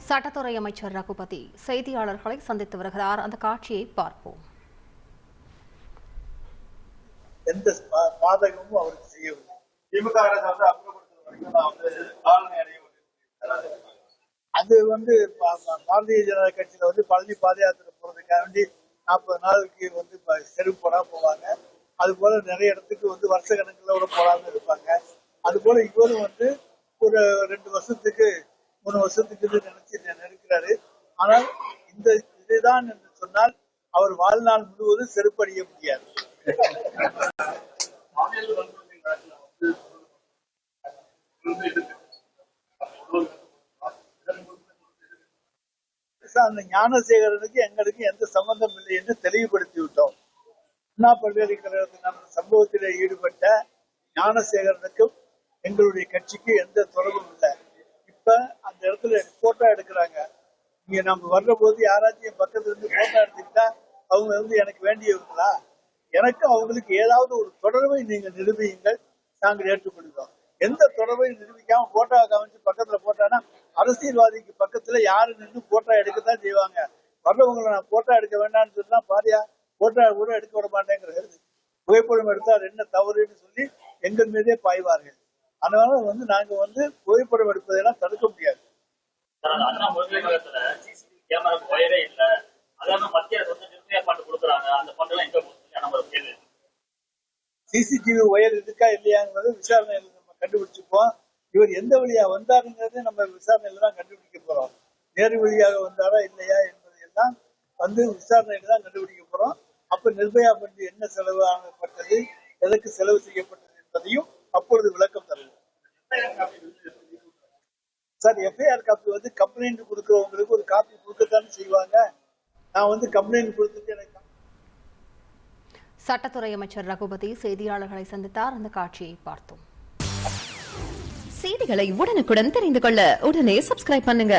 சட்டத்துறை அமைச்சர் ரகுபதி செய்தியாளர்களை சந்தித்து வருகிறார். அந்த காட்சியை பார்ப்போம். எந்த பாதகமும் அவருக்கு செய்யவில்லை. திமுக அரசு வந்து அப்புறப்படுத்துற வரைக்கும் நான் வந்து காலனி அடைய அது வந்து பாரதிய ஜனதா கட்சியில வந்து பழனி பாத யாத்திரை போறதுக்காக வேண்டி 40 நாளுக்கு வந்து செருப்பு போடா போவாங்க. அது போல நிறைய இடத்துக்கு வந்து வருஷ கணக்குல கூட போடாம இருப்பாங்க. அது போல இவரும் வந்து ஒரு 2 வருஷத்துக்கு 3 வருஷத்துக்கு நினைச்சு நெருக்கிறாரு. ஆனால் இந்த இதுதான் என்று சொன்னால் அவர் வாழ்நாள் முழுவதும் செருப்படிய முடியாது. அந்த ஞானசேகரனுக்கு எங்களுக்கு எந்த சம்பந்தம் இல்லை என்று தெளிவுபடுத்தி விட்டோம். அண்ணா பல்கலைக்கழகத்தில் நடந்த சம்பவத்தில் ஈடுபட்ட ஞானசேகரனுக்கும் எங்களுடைய கட்சிக்கு எந்த தொடர்பும் இல்லை. இப்ப அந்த இடத்துல போட்டோ எடுக்கிறாங்க. இங்க நம்ம வர்ற போது யாராச்சும் என் பக்கத்துல இருந்து போட்டோ எடுத்துக்கிட்டா அவங்க வந்து எனக்கு வேண்டியவங்களா? எனக்கு அவங்களுக்கு ஏதாவது ஒரு தொடர்பை நீங்க நிரூபியுங்கள், நாங்கள் ஏற்றுக்கொள்கிறோம். எந்த தொடர்பையும் நிரூபிக்காம போட்டோ காமிச்சு பக்கத்துல போட்டானா அரசியல்வாதிக்கு பக்கத்துல யாரு நின்று போட்டோ எடுக்கத்தான் செய்வாங்க. வர்றவங்களை நான் போட்டோ எடுக்க வேண்டாம்னு சொன்னா பாரியா போட்டோ கூட எடுக்க விட மாட்டேங்கிறது. புகைப்படம் எடுத்தால் என்ன தவறுன்னு சொல்லி எங்கள் மீதே பாய்வார்கள். அதனால வந்து நாங்க வந்து புகைப்படம் எடுப்பதெல்லாம் தடுக்க முடியாது. சிசிடிவி ஒயர் இருக்கா இல்லையாங்கிறது விசாரணையில் நம்ம கண்டுபிடிச்சிப்போம். இவர் எந்த வழியா வந்தாருங்கிறது நம்ம விசாரணையில தான் கண்டுபிடிக்க போறோம். நேரு வழியாக வந்தாரா இல்லையா என்பதையெல்லாம் வந்து விசாரணையில தான் கண்டுபிடிக்க போறோம். அப்ப நிர்பயா பற்றி என்ன செலவு ஆகப்பட்டது, எதற்கு செலவு செய்யப்பட்டது என்பதையும் அப்பொழுது விளக்கம் தருவோம். சார், எஃப்ஐஆர் காப்பி வந்து கம்ப்ளைண்ட் கொடுக்கிறவங்களுக்கு ஒரு காப்பி கொடுக்கத்தானே செய்வாங்க. நான் வந்து கம்ப்ளைண்ட் கொடுத்துட்டு எனக்கு சட்டத்துறை அமைச்சர் ரகுபதி செய்தியாளர்களை சந்தித்தார். அந்த காட்சியை பார்த்தோம். செய்திகளை உடனுக்குடன் தெரிந்து கொள்ள உடனே சப்ஸ்கிரைப் பண்ணுங்க.